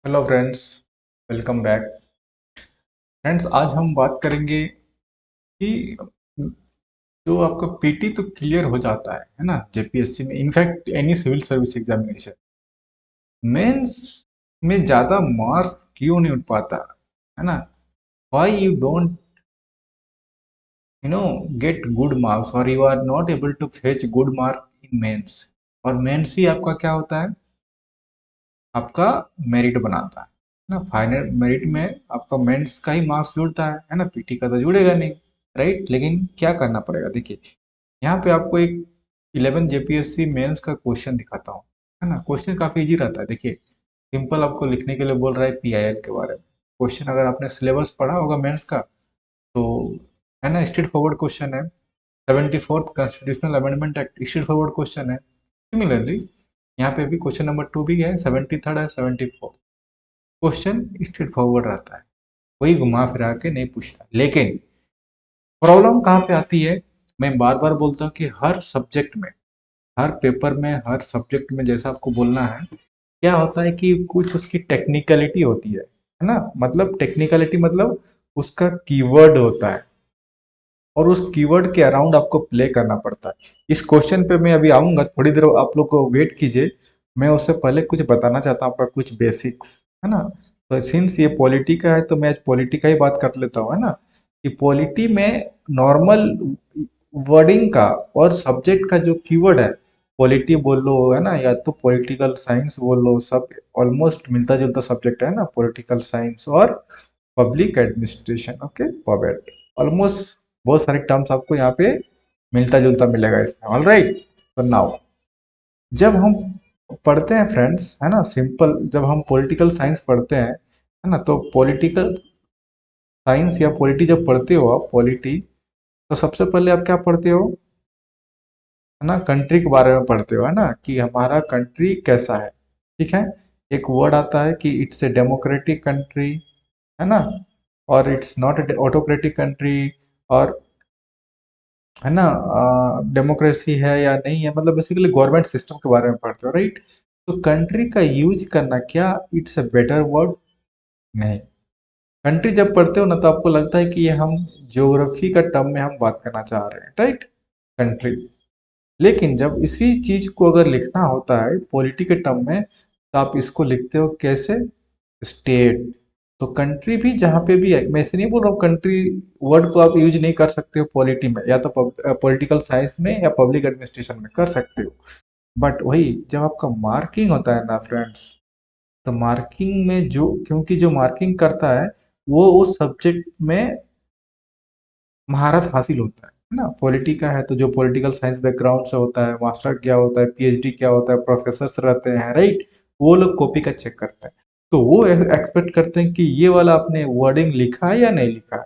Hello friends, welcome back. Friends, आज हम बात करेंगे कि जो आपका पीटी तो क्लियर हो जाता है ना, जेपीएससी में, in fact any civil service examination. Mains में ज़्यादा मार्क्स क्यों नहीं उठ पाता है ना? Why you don't get good marks, और you are not able to fetch good mark in mains. और मेंस ही आपका क्या होता है? आपका मेरिट बनाता है ना। फाइनल मेरिट में आपका मेंस का ही मार्क्स जुड़ता है ना, पीटी का तो जुड़ेगा नहीं। राइट, लेकिन क्या करना पड़ेगा, देखिए यहाँ पे आपको एक 11 जेपीएससी मेंस का क्वेश्चन दिखाता हूँ, है ना। क्वेश्चन काफी इजी रहता है, देखिए सिंपल आपको लिखने के लिए बोल रहा है पीआईएल के बारे में। क्वेश्चन अगर आपने सिलेबस पढ़ा होगा मेंस का तो, है ना, स्ट्रेट फॉरवर्ड क्वेश्चन है। 74th constitutional amendment act straight forward question है। सिमिलरली यहाँ पे भी क्वेश्चन नंबर 2 भी है, 73rd है, 74th। क्वेश्चन स्ट्रेट फॉरवर्ड रहता है, कोई घुमा फिरा के नहीं पूछता। लेकिन प्रॉब्लम कहाँ पे आती है? मैं बार बार बोलता हूँ कि हर सब्जेक्ट में, हर पेपर में, हर सब्जेक्ट में जैसा आपको बोलना है, क्या होता है कि कुछ उसकी टेक्निकलिटी होती है ना। मतलब टेक्निकलिटी मतलब उसका कीवर्ड होता है, और उस कीवर्ड के अराउंड आपको प्ले करना पड़ता है। इस क्वेश्चन पे मैं अभी आऊंगा, थोड़ी देर आप लोग को वेट कीजिए। मैं उससे पहले कुछ बताना चाहता हूँ, आपका कुछ बेसिक्स, है ना। तो सिंस ये पॉलिटी का है तो मैं आज पॉलिटी का ही बात कर लेता हूँ, है ना। कि पॉलिटी में नॉर्मल वर्डिंग का और सब्जेक्ट का जो कीवर्ड है, पॉलिटी बोल लो, है ना, या तो पॉलिटिकल साइंस बोल लो, सब ऑलमोस्ट मिलता जुलता सब्जेक्ट है ना, पॉलिटिकल साइंस और पब्लिक एडमिनिस्ट्रेशन। ओके, पॉवेट ऑलमोस्ट बहुत सारे टर्म्स आपको यहाँ पे मिलता जुलता मिलेगा इसमें। ऑल राइट, तो नाउ जब हम पढ़ते हैं फ्रेंड्स, है ना, सिंपल, जब हम पॉलिटिकल साइंस पढ़ते हैं, है ना, तो पॉलिटिकल साइंस या पॉलिटी जब पढ़ते हो आप, पॉलिटी, तो सबसे पहले आप क्या पढ़ते हो, है ना, कंट्री के बारे में पढ़ते हो, है ना, कि हमारा कंट्री कैसा है। ठीक है। एक वर्ड आता है कि इट्स ए डेमोक्रेटिक कंट्री, है ना, और it's not a autocratic country, और, है ना, डेमोक्रेसी है या नहीं है, मतलब बेसिकली गवर्नमेंट सिस्टम के बारे में पढ़ते हो। राइट। तो कंट्री का यूज करना, क्या इट्स अ बेटर वर्ड? नहीं। कंट्री जब पढ़ते हो ना तो आपको लगता है कि ये हम ज्योग्राफी का टर्म में हम बात करना चाह रहे हैं। Right, country. लेकिन जब इसी चीज को अगर लिखना होता है पॉलिटी के टर्म में, तो आप इसको लिखते हो कैसे? स्टेट। तो कंट्री भी जहाँ पे भी है, मैं ऐसे नहीं बोल रहा हूँ कंट्री वर्ड को आप यूज नहीं कर सकते हो पॉलिटी में, या तो पॉलिटिकल साइंस में या पब्लिक एडमिनिस्ट्रेशन में कर सकते हो। बट वही जब आपका मार्किंग होता है ना फ्रेंड्स, तो मार्किंग में जो, क्योंकि जो मार्किंग करता है वो उस सब्जेक्ट में महारत हासिल होता है ना। पॉलिटी का है तो जो पॉलिटिकल साइंस बैकग्राउंड से होता है, मास्टर क्या होता है, पीएचडी क्या होता है, प्रोफेसर रहते हैं, राइट, वो लोग कॉपी का चेक करते हैं। तो वो एक्सपेक्ट करते हैं कि ये वाला आपने वर्डिंग लिखा है या नहीं लिखा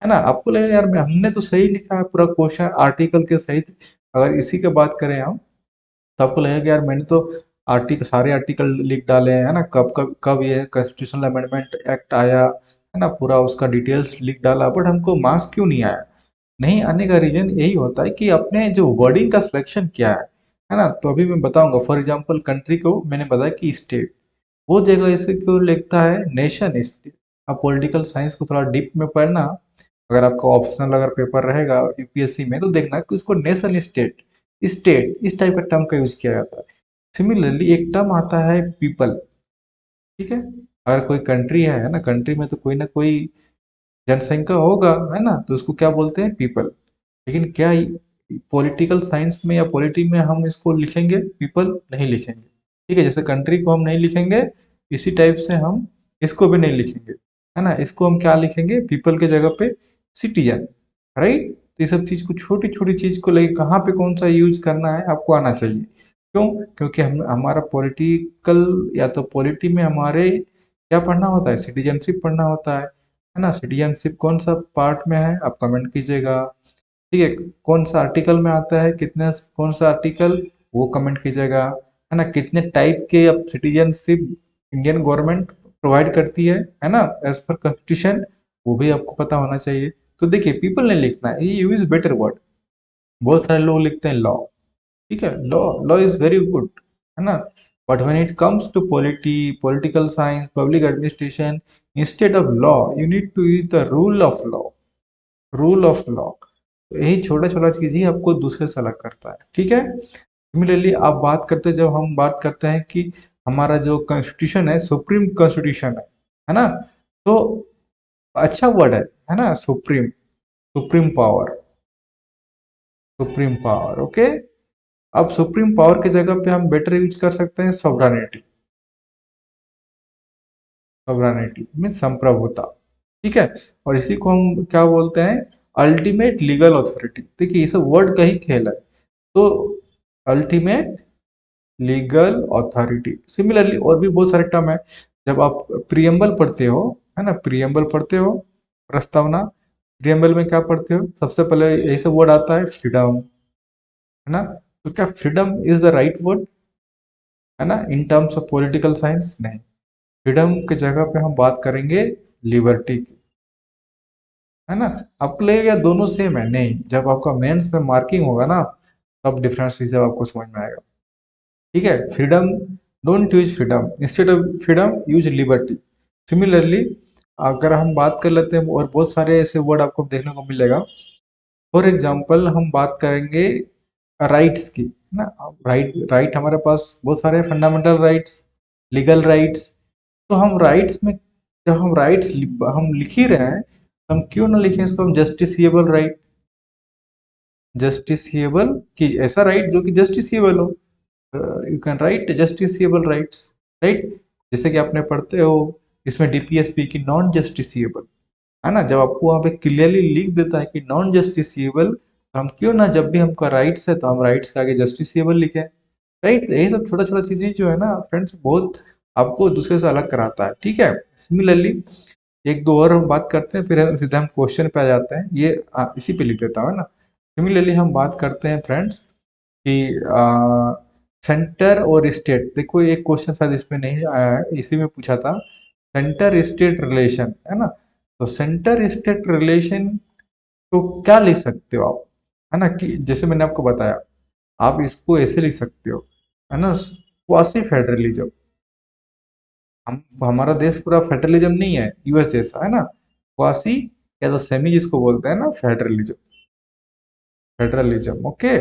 है ना। आपको लगेगा यार मैं हमने तो सही लिखा है पूरा क्वेश्चन आर्टिकल के सहित। अगर इसी की बात करें हम, तो आपको लगेगा कि यार मैंने तो आर्टिकल, सारे आर्टिकल लिख डाले हैं, है ना, कब कब कब ये कॉन्स्टिट्यूशनल अमेंडमेंट एक्ट आया, है ना, पूरा उसका डिटेल्स लिख डाला, बट हमको मार्क्स क्यों नहीं आया? नहीं आने का रीजन यही होता है कि अपने जो वर्डिंग का सिलेक्शन किया है ना। तो अभी मैं बताऊंगा, फॉर एग्जांपल कंट्री को मैंने बताया कि स्टेट, वो जगह इसे क्यों लिखता है नेशन स्टेट। अब पॉलिटिकल साइंस को थोड़ा डीप में पढ़ना, अगर आपका ऑप्शनल अगर पेपर रहेगा यूपीएससी में, तो देखना कि उसको नेशन स्टेट, स्टेट इस टाइप का टर्म का यूज किया जाता है। सिमिलरली एक टर्म आता है पीपल। ठीक है। अगर कोई कंट्री है ना, कंट्री में तो कोई ना कोई जनसंख्या होगा, है ना, तो उसको क्या बोलते हैं? पीपल। लेकिन क्या पॉलिटिकल साइंस में या पॉलिटी में हम इसको लिखेंगे पीपल? नहीं लिखेंगे। ठीक है, जैसे कंट्री को हम नहीं लिखेंगे, इसी टाइप से हम इसको भी नहीं लिखेंगे, है ना। इसको हम क्या लिखेंगे पीपल के जगह पे? सिटीजन। राइट। तो ये सब चीज को, छोटी छोटी चीज को लेके कहाँ पे कौन सा यूज करना है आपको आना चाहिए। क्यों? क्योंकि हम, हमारा पॉलिटिकल या तो पॉलिटी में हमारे क्या पढ़ना होता है? सिटीजनशिप पढ़ना होता है ना। सिटीजनशिप कौन सा पार्ट में है आप कमेंट कीजिएगा। ठीक है। कौन सा आर्टिकल में आता है, कितने, कौन सा आर्टिकल, वो कमेंट कीजिएगा। है ना, कितने टाइप के अब सिटीजनशिप इंडियन गवर्नमेंट प्रोवाइड करती है ना, एज पर कॉन्स्टिट्यूशन, वो भी आपको पता होना चाहिए। तो देखिए पीपल ने लिखना है, ये यूज बेटर वर्ड। बहुत सारे लोग लिखते हैं लॉ। ठीक है, law, law is very good, है ना। But when it comes to political science, public administration, instead of law, you need to use the rule of law. Rule of law. तो यही छोटा छोटा चीज ही आपको दूसरे से अलग करता है, ठीक है। सिमिलरली आप बात करते हैं, जब हम बात करते हैं कि हमारा जो कॉन्स्टिट्यूशन है सुप्रीम कॉन्स्टिट्यूशन है ना, तो अच्छा वर्ड है ना, supreme, supreme power, supreme power, okay. अब सुप्रीम पावर की जगह पे हम बेटर यूज कर सकते हैं सॉवरेनिटी। सॉवरेनिटी मीन संप्रभुता, ठीक है। और इसी को हम क्या बोलते हैं, अल्टीमेट लीगल अथॉरिटी। देखिए ये सब वर्ड का ही खेल है। तो अल्टीमेट लीगल अथॉरिटी। सिमिलरली और भी बहुत सारे टर्म है। जब आप प्रियम्बल पढ़ते हो, है ना, प्रियम्बल पढ़ते हो, प्रस्तावना, प्रियम्बल में क्या पढ़ते हो, सबसे पहले यही सब वर्ड आता है, फ्रीडम, है ना। तो क्या freedom is the right word, है ना, in terms of political science? नहीं, फ्रीडम की जगह पे हम बात करेंगे लिबर्टी की, है ना। आपको लगेगा दोनों सेम है, नहीं, जब आपका मेंस में मार्किंग होगा ना, तब डिफरेंस जब आपको समझ में आएगा, ठीक है। Freedom, don't use freedom, instead of freedom use liberty. Similarly अगर हम बात कर लेते हैं, और बहुत सारे ऐसे वर्ड आपको देखने को मिलेगा। फॉर एग्जाम्पल हम बात करेंगे राइट्स की, है ना। राइट, राइट हमारे पास बहुत सारे फंडामेंटल राइट्स, लीगल राइट्स। तो हम राइट्स में, जब हम राइट्स हम लिख ही रहे हैं, तो हम क्यों ना लिखें इसको हम जस्टिसिएबल राइट, जस्टिसिएबल, कि ऐसा राइट जो कि जस्टिसिएबल हो। You can write justiciable rights, right. जैसे कि आपने पढ़ते हो इसमें डीपीएसपी की नॉन जस्टिसिएबल, है ना, जब आपको वहां पे क्लियरली लिख देता है कि नॉन जस्टिसिएबल, तो हम क्यों ना, जब भी हमका राइट्स है तो हम राइट्स के आगे जस्टिसिएबल लिखें, राइट। यही सब छोटा छोटा चीजें जो है ना फ्रेंड्स, बहुत आपको दूसरे से अलग कराता है, ठीक है। सिमिलरली एक दो और हम बात करते हैं, फिर हम सीधे हम क्वेश्चन पे आ जाते हैं। ये इसी पे लिख देता हूँ, है ना। सिमिलरली हम बात करते हैं फ्रेंड्स कि सेंटर और स्टेट। देखो एक क्वेश्चन शायद इसमें नहीं आया है, इसी में पूछा था, सेंटर स्टेट रिलेशन, है ना। तो सेंटर स्टेट रिलेशन को क्या लिख सकते हो आप, है ना, कि जैसे मैंने आपको बताया, आप इसको ऐसे लिख सकते हो, है ना, क्वासी फेडरलिज्म। हम, हमारा देश पूरा फेडरलिज्म नहीं है यूएस जैसा, है ना, क्वासी या तो सेमी जिसको बोलते हैं ना, फेडरलिज्म, फेडरलिज्म, ओके।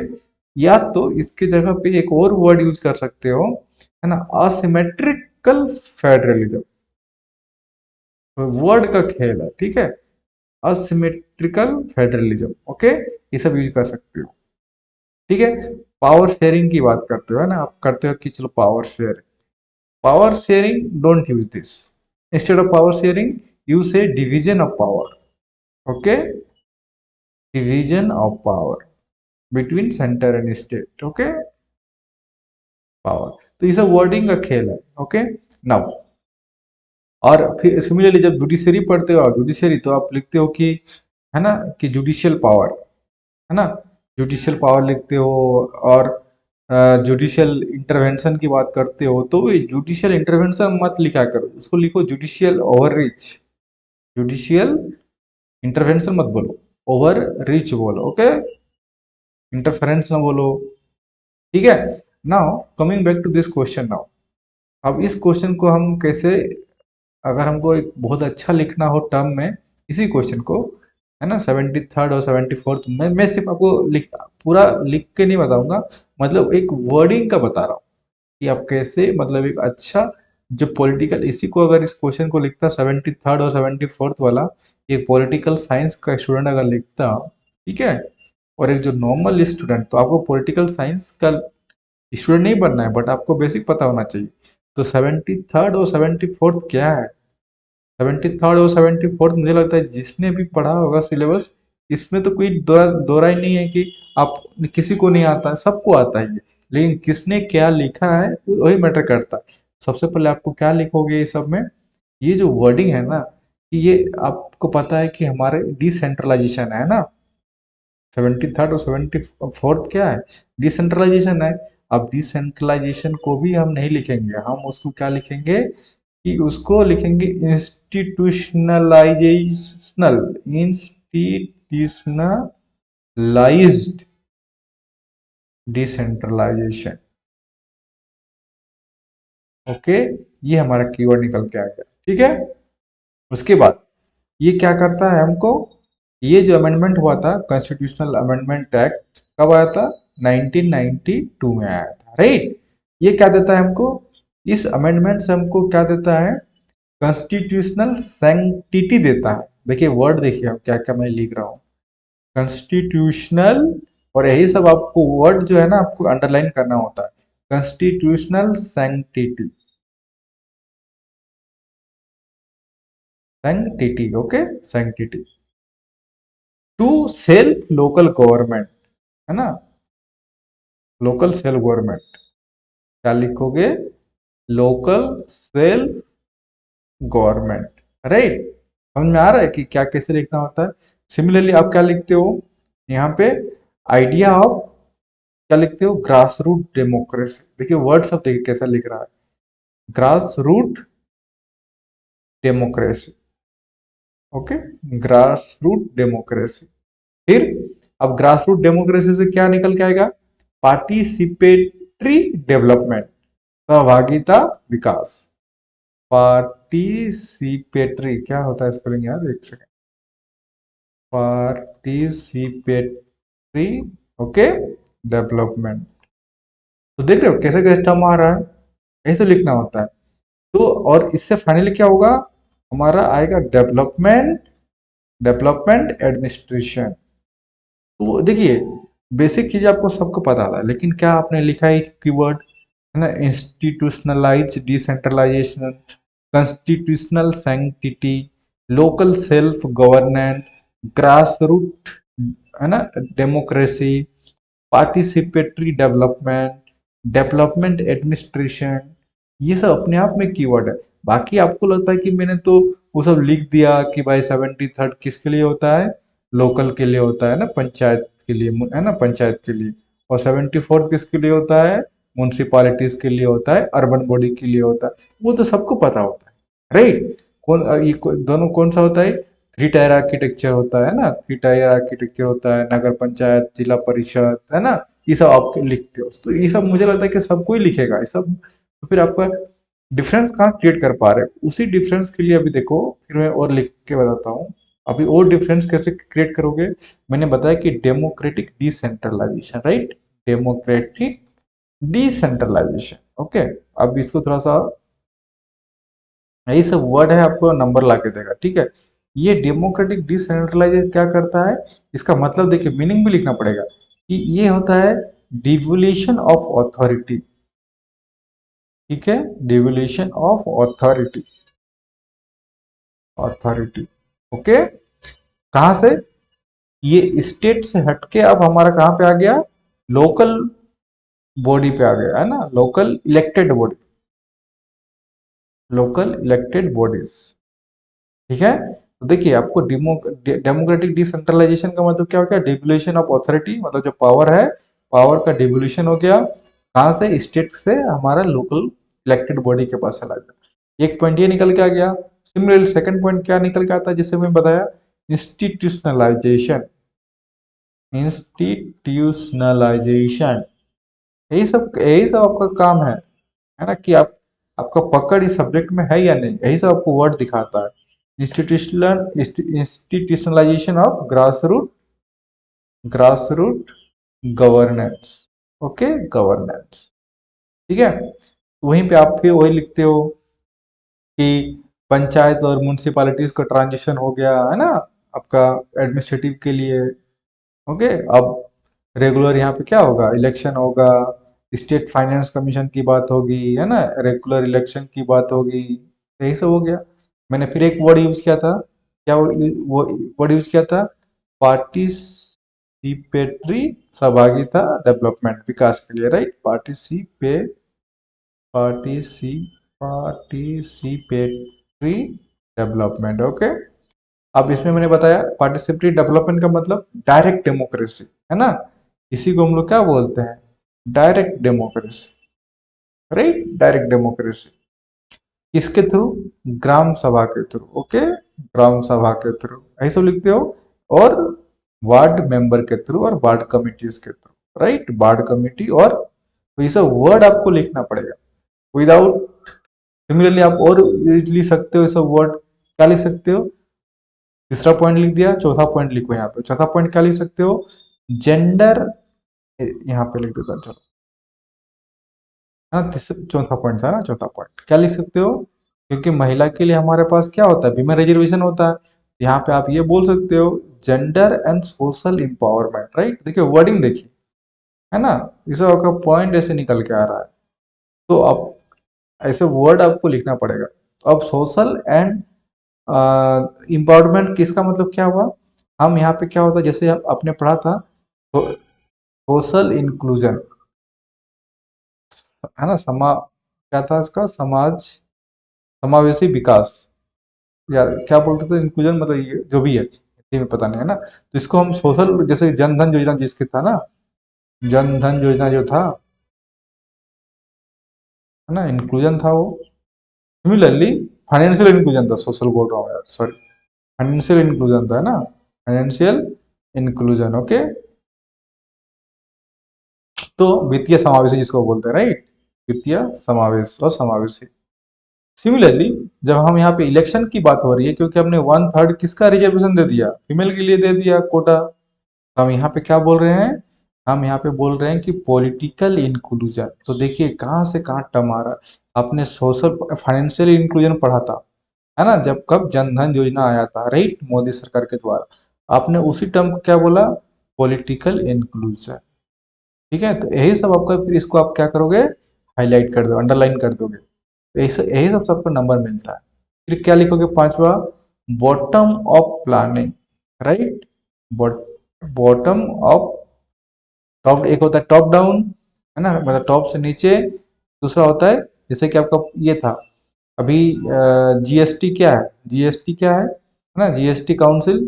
या तो इसके जगह पे एक और वर्ड यूज कर सकते हो, है ना, असिमेट्रिकल फेडरलिज्म। वर्ड का खेल है, ठीक है, असिमेट्रिकल फेडरलिज्म, ओके, ये सब यूज कर सकते हो, ठीक है। पावर शेयरिंग की बात करते हो, है ना, आप करते हो कि चलो power sharing, power sharing don't use this, instead of power sharing you say division of power, okay, division of power between centre and state, okay, power. तो ये सब वर्डिंग का खेल है, ओके। नाउ और फिर सिमिलरली जब जुडिशरी पढ़ते हो आप, जुडिशरी तो आप लिखते हो कि, है ना, कि जुडिशियल पावर, है ना, जुडिशियल पावर लिखते हो। और जुडिशियल इंटरवेंशन की बात करते हो, तो जुडिशियल इंटरवेंशन मत लिखा करो, उसको लिखो जुडिशियल ओवररीच। जुडिशियल इंटरवेंशन मत बोलो, ओवर रीच बोलो, ओके, इंटरफेरेंस ना बोलो, ठीक है। Now coming back to this question now, अब इस क्वेश्चन को हम कैसे, अगर हमको एक बहुत अच्छा लिखना हो टर्म में इसी क्वेश्चन को, है ना, 73rd और 74th में, मैं सिर्फ आपको लिख, पूरा लिख के नहीं बताऊंगा, मतलब एक वर्डिंग का बता रहा हूँ कि आप कैसे, मतलब एक अच्छा जो पॉलिटिकल, इसी को अगर इस क्वेश्चन को लिखता 73rd और 74th वाला, एक पॉलिटिकल साइंस का स्टूडेंट अगर लिखता, ठीक है, और एक जो नॉर्मल स्टूडेंट, तो आपको पॉलिटिकल साइंस का स्टूडेंट नहीं बनना है, बट आपको बेसिक पता होना चाहिए। तो 73rd और 74th क्या है, 73rd और 74th मुझे लगता है जिसने भी पढ़ा होगा सिलेबस, इसमें तो कोई दो राय नहीं है कि आप, किसी को नहीं आता है, सबको आता है ये, लेकिन किसने क्या लिखा है वही मैटर करता है। सबसे पहले आपको क्या लिखोगे ये सब में, ये जो वर्डिंग है ना, कि ये आपको पता है कि हमारे डिसेंट्रलाइजेशन है ना, 73rd और 74th क्या है, डिसेंट्रलाइजेशन है। अब डिसेंट्रलाइजेशन को भी हम नहीं लिखेंगे, हम उसको क्या लिखेंगे, कि उसको लिखेंगे इंस्टीट्यूशनलाइजेशनल, इंस्टीट्यूशनलाइज्ड डिसेंट्रलाइजेशन, ओके, ये हमारा कीवर्ड निकल के आ गया। ठीक है, उसके बाद ये क्या करता है हमको, ये जो अमेंडमेंट हुआ था कॉन्स्टिट्यूशनल अमेंडमेंट एक्ट कब आया था, 1992 में आया था, राइट। ये क्या देता है हमको, इस अमेंडमेंट से हमको क्या देता है, कॉन्स्टिट्यूशनल सैंक्टिटी देता है। देखिए वर्ड देखिए आप क्या क्या मैं लिख रहा हूँ, कॉन्स्टिट्यूशनल, और यही सब आपको वर्ड जो है ना आपको अंडरलाइन करना होता है, constitutional sanctity, sanctity, okay, sanctity to self local government, है ना, लोकल सेल्फ गवर्नमेंट, क्या लिखोगे, लोकल सेल्फ गवर्नमेंट, राइट। समझ में आ रहा है कि क्या कैसे लिखना होता है। सिमिलरली आप क्या लिखते हो यहाँ पे, आइडिया ऑफ, क्या लिखते हो, ग्रास रूट डेमोक्रेसी। देखिए वर्ड सब देखिए कैसा लिख रहा है, grass root democracy, okay, grass root democracy. फिर अब ग्रास रूट डेमोक्रेसी से क्या निकल के आएगा, पार्टिसिपेटरी डेवलपमेंट, सहभागिता विकास, पार्टिसिपेटरी क्या होता है स्पेलिंग यार, एक सेकंड, पार्टिसिपेटरी, ओके, डेवलपमेंट। तो देख रहे हो कैसे कैसे टर्म आ रहा है, ऐसे लिखना होता है। तो और इससे फाइनली क्या होगा, हमारा आएगा डेवलपमेंट, डेवलपमेंट एडमिनिस्ट्रेशन। तो देखिए बेसिक चीज आपको सबको पता था, लेकिन क्या आपने लिखा है कीवर्ड, है ना, institutionalise decentralisation, constitutional sanctity, local self governance, grass root, है ना, democracy, participatory development, development administration, ये सब अपने आप में कीवर्ड है। बाकी आपको लगता है कि मैंने तो वो सब लिख दिया कि भाई 73rd किसके लिए होता है, लोकल के लिए होता है ना, पंचायत के लिए, है ना, पंचायत के लिए, और 74th किसके लिए होता है, म्यूनसिपालिटीज के लिए होता है, अर्बन बॉडी के लिए होता है, वो तो सबको पता होता है, राइट। दोनों कौन सा होता है, थ्री टायर आर्किटेक्चर होता है ना, थ्री टायर आर्किटेक्चर होता है, नगर पंचायत, जिला परिषद, है ना, ये सब आप लिखते हो। तो ये सब मुझे लगता है कि सबको ही लिखेगा ये सब, तो फिर आपका डिफरेंस कहाँ क्रिएट कर पा रहे हो, उसी डिफरेंस के लिए अभी देखो, फिर मैं और लिख के बताता हूँ। अभी और डिफरेंस कैसे क्रिएट करोगे, मैंने बताया कि democratic decentralisation, right, democratic decentralisation, okay. अब इसको थोड़ा सा, यही सब वर्ड है आपको नंबर ला के देगा, ठीक है। ये डेमोक्रेटिक डिसेंट्रलाइजेशन क्या करता है, इसका मतलब देखिए मीनिंग भी लिखना पड़ेगा, कि ये होता है डिवोल्यूशन ऑफ अथॉरिटी, ठीक है, devolution of authority, authority, okay. कहां से, ये स्टेट से हटके अब हमारा कहां पे आ गया, लोकल बॉडी पे आ गया, है ना, local elected body, local elected bodies, ठीक है। तो देखिए आपको डेमोक्रेटिक डिसेंट्रलाइजेशन का मतलब क्या हो गया, डिवोल्यूशन ऑफ अथॉरिटी, मतलब जो पावर है, पावर का डिवोल्यूशन हो गया, कहां से, स्टेट से हमारा लोकल इलेक्टेड बॉडी के पास चला गया। एक पॉइंट ये निकल के आ गया। सिमिलरली सेकंड पॉइंट क्या निकल के आता है, जिससे मैं बताया, इंस्टीट्यूशनलाइजेशन, इंस्टीट्यूशनलाइजेशन, यही सब आपका काम है ना, कि आप, आपका पकड़ इस सब्जेक्ट में है या नहीं, यही सब आपको वर्ड दिखाता है। Institutionalisation of grass root governance, okay, governance, ठीक है। वहीं पे आप फिर वही लिखते हो कि पंचायत और म्यूनसिपालिटीज का ट्रांजिशन हो गया, है ना, आपका एडमिनिस्ट्रेटिव के लिए, ओके। अब रेगुलर यहाँ पे क्या होगा, इलेक्शन होगा, स्टेट फाइनेंस कमीशन की बात होगी, है ना, रेगुलर इलेक्शन की बात होगी, यही सब हो गया। मैंने फिर एक वर्ड यूज किया था, क्या वर्ड यूज किया था, पार्टिसिपेटरी, सहभागिता, डेवलपमेंट, विकास के लिए, राइट, पार्टिसी पार्टिसिपेटरी डेवलपमेंट, ओके। अब इसमें मैंने बताया पार्टिसिपेटरी डेवलपमेंट का मतलब डायरेक्ट डेमोक्रेसी, है ना, इसी को हम लोग क्या बोलते हैं, direct democracy, right, direct democracy, किसके थ्रू, ग्राम सभा के थ्रू, ओके, ग्राम सभा के थ्रू, ऐसे लिखते हो, और वार्ड मेंबर के थ्रू, और वार्ड कमिटीज के थ्रू, राइट, वार्ड कमिटी, और तो ये सब वर्ड आपको लिखना पड़ेगा, विदाउट सिमिलरली आप और लिख सकते हो सब वर्ड, क्या लिख सकते हो, तीसरा पॉइंट लिख दिया, चौथा पॉइंट लिखो यहाँ पे, चौथा पॉइंट क्या लिख सकते हो, जेंडर, यहाँ पे लिख देता हूं, चलो, हाँ चौथा पॉइंट था ना, चौथा पॉइंट क्या लिख सकते हो, क्योंकि महिला के लिए हमारे पास क्या होता है, विमेन रिजर्वेशन होता है, यहाँ पे आप ये बोल सकते हो gender and social empowerment, right, देखिए वर्डिंग देखिए, है ना, इसे आपका पॉइंट ऐसे निकल के आ रहा है, तो आप ऐसे वर्ड आपको लिखना पड़ेगा। तो अब सोशल एंड इम्पावरमेंट किसका मतलब क्या हुआ, हम यहाँ पे क्या होता है, जैसे आपने पढ़ा था, तो सोशल इंक्लूजन, है ना, क्या था इसका, समाज समावेशी विकास, या क्या बोलते थे, इंक्लूजन मतलब ये जो भी है, हिंदी में पता नहीं है ना, तो इसको हम सोशल, जैसे जन धन योजना जिसके था ना, जन धन योजना जो था, है ना, इंक्लूजन था वो, सिमिलरली फाइनेंशियल इंक्लूजन था, सोशल बोल रहा हूँ यार, सॉरी, फाइनेंशियल इंक्लूजन था, है ना, फाइनेंशियल इंक्लूजन, ओके, तो वित्तीय समावेशी जिसको बोलते हैं, राइट, वित्तीय समावेश और समावेशी। सिमिलरली जब हम यहाँ पे इलेक्शन की बात हो रही है, क्योंकि हमने 1/3 किसका रिजर्वेशन दे दिया, फीमेल के लिए दे दिया कोटा, तो हम यहाँ पे क्या बोल रहे हैं, हम यहाँ पे बोल रहे हैं कि पॉलिटिकल इंक्लूजन, तो देखिए कहाँ से कहाँ टर्म आ रहा है, आपने सोशल फाइनेंशियल इंक्लूजन पढ़ा था, है ना, जब कब जन धन योजना आया था, राइट, मोदी सरकार के द्वारा, आपने उसी टर्म को क्या बोला, पॉलिटिकल इंक्लूजन, ठीक है, तो यही सब आपका, फिर इसको आप क्या करोगे, हाईलाइट कर दो, अंडरलाइन कर दोगे, तो यही सब सबको नंबर मिलता है। फिर क्या लिखोगे, पांचवा, bottom of planning, right, bottom of, top एक होता है टॉप डाउन, है ना, मतलब टॉप से नीचे, दूसरा होता है जैसे कि आपका ये था अभी, जीएसटी क्या है, जीएसटी क्या है ना, जीएसटी काउंसिल,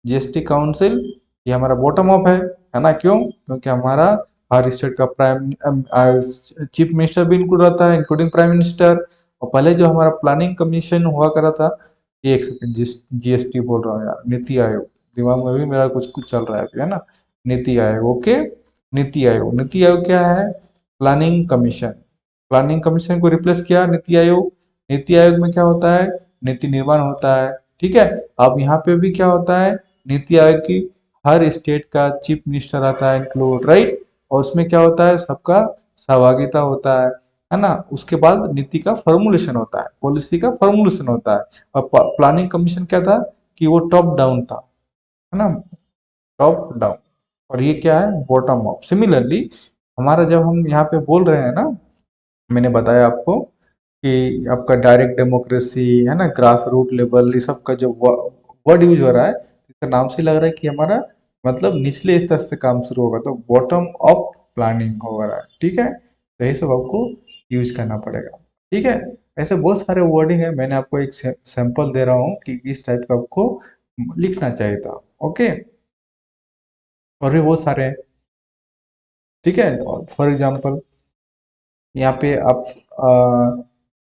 जीएसटी काउंसिल, ये हमारा बॉटम अप है ना, क्यों, क्योंकि हमारा हर स्टेट का प्राइम चीफ मिनिस्टर भी इंक्लूड रहता है, इंक्लूडिंग प्राइम मिनिस्टर, और पहले जो हमारा प्लानिंग कमीशन हुआ करा था, ये एक सेकंड, जीएसटी बोल रहा हूँ यार, नीति आयोग, दिमाग में भी मेरा कुछ कुछ चल रहा है अभी, है ना, नीति आयोग, ओके, नीति आयोग, नीति आयोग क्या है, प्लानिंग कमीशन, प्लानिंग कमीशन को रिप्लेस किया नीति आयोग, नीति आयोग में क्या होता है, नीति निर्माण होता है, ठीक है, अब यहाँ पे भी क्या होता है, नीति आयोग की हर स्टेट का चीफ मिनिस्टर आता है इंक्लूड, राइट, और उसमें क्या होता है, सबका सहभागिता होता है ना, उसके बाद नीति का फॉर्मुलेशन होता है, पॉलिसी का फॉर्मुलेशन होता है, और प्लानिंग कमीशन क्या था, कि वो टॉप डाउन था, है ना, टॉप डाउन, और ये क्या है, बॉटम अप। सिमिलरली हमारा जब हम यहाँ पे बोल रहे हैं ना, मैंने बताया आपको कि आपका डायरेक्ट डेमोक्रेसी, है ना, ग्रास रूट लेवल, ये सब का जो वर्ड यूज हो रहा है, इसका नाम से लग रहा है कि हमारा मतलब निचले स्तर से काम शुरू होगा, तो बॉटम अप प्लानिंग हो रहा है, ठीक है, तो ये सब आपको यूज करना पड़ेगा, ठीक है, ऐसे बहुत सारे वर्डिंग है, मैंने आपको एक सैंपल दे रहा हूँ कि किस टाइप का आपको लिखना चाहिए था, ओके, और भी बहुत सारे हैं, ठीक है, फॉर एग्जाम्पल यहाँ पे आप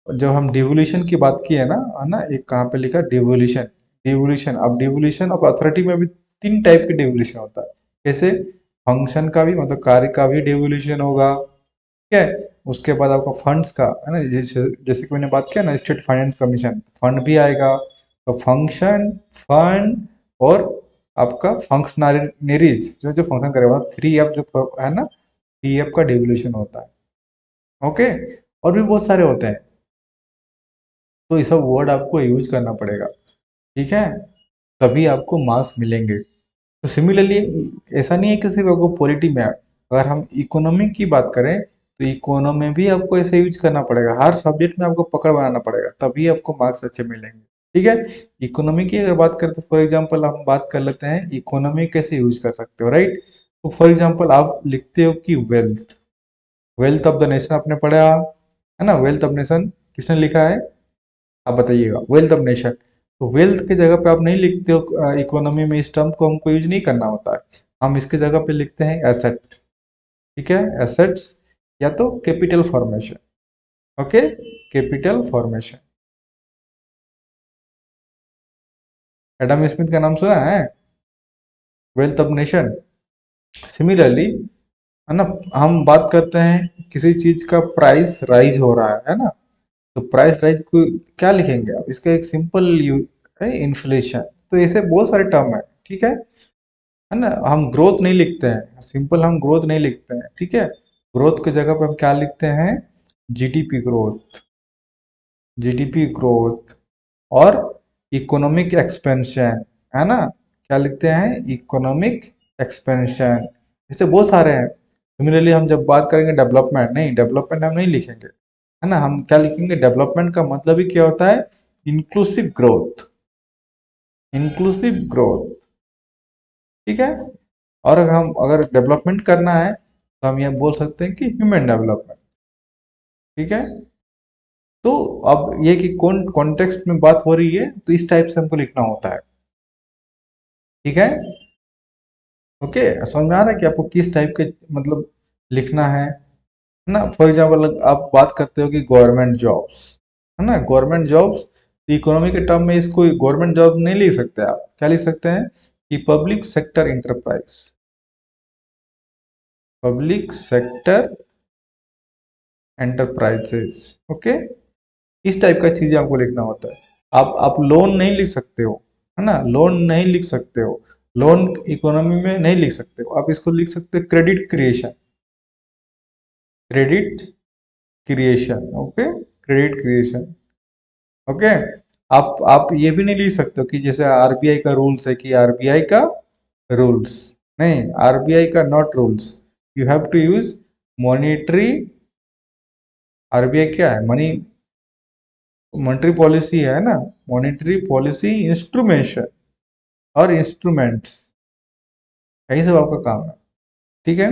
जब हम डिवोल्यूशन की बात की है ना, एक कहाँ पे लिखा, डिवोल्यूशन, डिवोल्यूशन, अब डिवोल्यूशन ऑफ अथॉरिटी में भी तीन टाइप के डिवोल्यूशन होता है, जैसे फंक्शन का भी, मतलब कार्य का भी डिवोल्यूशन होगा, ठीक है, उसके बाद आपका फंड्स का, है ना, जैसे जैसे कि मैंने बात किया ना, स्टेट फाइनेंस कमीशन, फंड भी आएगा, तो फंक्शन, फंड, और आपका फंक्शनरीज, जो जो फंक्शन करेगा, थ्री एफ जो है ना, थ्री एफ का डिवोल्यूशन होता है, ओके, और भी बहुत सारे होते हैं, तो ये सब वर्ड आपको यूज करना पड़ेगा, ठीक है, तभी आपको मार्क्स मिलेंगे। तो सिमिलरली ऐसा नहीं है कि सिर्फ आपको पॉलिटी में, अगर हम इकोनॉमी की बात करें, तो इकोनॉमी में भी आपको ऐसे यूज करना पड़ेगा, हर सब्जेक्ट में आपको पकड़ बनाना पड़ेगा, तभी आपको मार्क्स अच्छे मिलेंगे, ठीक है, इकोनॉमी की अगर बात करें, तो फॉर एग्जांपल हम बात कर लेते हैं इकोनॉमी कैसे यूज कर सकते हो, राइट, तो फॉर एग्जांपल आप लिखते हो कि wealth, wealth of the nation आपने पढ़ा, है ना, वेल्थ ऑफ नेशन किसने लिखा है, आप बताइएगा, वेल्थ ऑफ नेशन, तो वेल्थ की जगह पे आप नहीं लिखते हो इकोनॉमी में, इस टर्म को हमको यूज नहीं करना होता है, हम इसके जगह पे लिखते हैं एसेट, ठीक है, एसेट्स, या तो capital formation, okay, capital formation, Adam Smith का नाम सुना है, वेल्थ ऑफ नेशन, सिमिलरली, है ना, हम बात करते हैं किसी चीज का प्राइस राइज हो रहा है ना, तो प्राइस राइज को क्या लिखेंगे आप, इसका एक सिंपल यू है इन्फ्लेशन। तो ऐसे बहुत सारे टर्म है, ठीक है ना। हम ग्रोथ नहीं लिखते हैं, सिंपल हम ग्रोथ नहीं लिखते हैं, ठीक है। ग्रोथ की जगह पे हम क्या लिखते हैं, जीडीपी ग्रोथ, जीडीपी ग्रोथ और इकोनॉमिक एक्सपेंशन, है ना। क्या लिखते हैं, इकोनॉमिक एक्सपेंशन। इससे बहुत सारे हैं। सिमिलरली हम जब बात करेंगे डेवलपमेंट, नहीं डेवलपमेंट हम नहीं लिखेंगे, है ना। हम क्या लिखेंगे, डेवलपमेंट का मतलब ही क्या होता है, इंक्लूसिव ग्रोथ, इंक्लूसिव ग्रोथ, ठीक है। और अगर डेवलपमेंट करना है तो हम यह बोल सकते हैं कि ह्यूमन डेवलपमेंट, ठीक है। तो अब ये कि कौन कॉन्टेक्स्ट में बात हो रही है, तो इस टाइप से हमको लिखना होता है, ठीक है। ओके, समझ में आ रहा है कि आपको किस टाइप के मतलब लिखना है ना। फॉर एग्जाम्पल आप बात करते हो कि गवर्नमेंट जॉब्स, है ना, गवर्नमेंट जॉब्स, इकोनॉमी के टर्म में इसको गवर्नमेंट जॉब नहीं लिख सकते आप, क्या लिख सकते हैं कि public sector enterprise, public sector enterprises, okay. इस टाइप का चीजें आपको लिखना होता है। आप लोन नहीं लिख सकते हो, है ना, लोन नहीं लिख सकते हो, लोन इकोनॉमी में नहीं लिख सकते हो। आप इसको लिख सकते हो credit creation, credit creation, okay, credit creation, okay. आप ये भी नहीं लिख सकते हो कि जैसे आरबीआई का रूल्स है कि आरबीआई का रूल्स, नहीं, आरबीआई का not rules, you have to use monetary, RBI क्या है, मनी मॉनिटरी पॉलिसी है ना, मॉनिटरी पॉलिसी इंस्ट्रूमेशन और इंस्ट्रूमेंट्स, यही सब आपका काम है, ठीक है।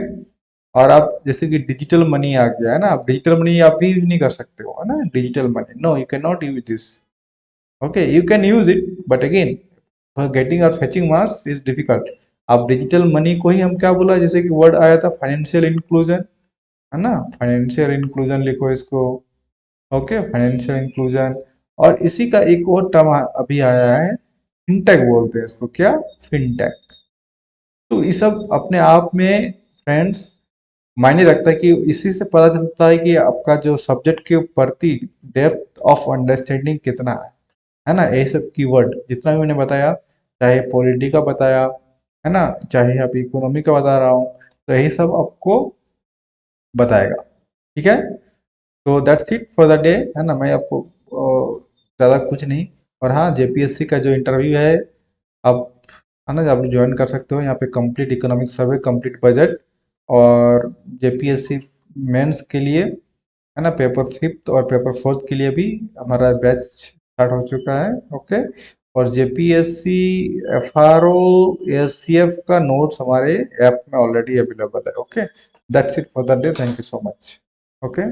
और आप जैसे कि डिजिटल मनी आ गया है ना, आप डिजिटल मनी आप भी यूज नहीं कर सकते हो, है ना, digital money, no you can not use this, okay, you can use it but again for getting और फेचिंग मास इज डिफिकल्ट। आप डिजिटल मनी को ही हम क्या बोला, जैसे कि वर्ड आया था फाइनेंशियल इंक्लूजन, है ना, फाइनेंशियल इंक्लूजन लिखो इसको, ओके, फाइनेंशियल इंक्लूजन। और इसी का एक और टर्म अभी आया है, फिनटेक बोलते हैं इसको, क्या, फिनटेक। तो ये सब अपने आप में फ्रेंड्स मायने रखता है कि इसी से पता चलता है कि आपका जो सब्जेक्ट के प्रति डेप्थ ऑफ अंडरस्टैंडिंग कितना है ना। ये सब कीवर्ड जितना भी मैंने बताया, चाहे पॉलिटी का बताया, है ना, चाहे आप इकोनॉमी का बता रहा हूँ, तो यही सब आपको बताएगा, ठीक है। तो that's it for the day, है ना। मैं आपको ज़्यादा कुछ नहीं। और हाँ, जेपीएससी का जो इंटरव्यू है, आप, है ना, आप ज्वाइन कर सकते हो यहाँ पे, complete economic survey, complete budget, और जेपीएससी मेंस के लिए, है ना, पेपर फिफ्थ और पेपर फोर्थ के लिए भी हमारा बैच स्टार्ट हो चुका है, ओके। और जेपीएससी एफआरओ एससीएफ का नोट्स हमारे ऐप में ऑलरेडी अवेलेबल है, okay. That's it for the day, thank you so much, okay.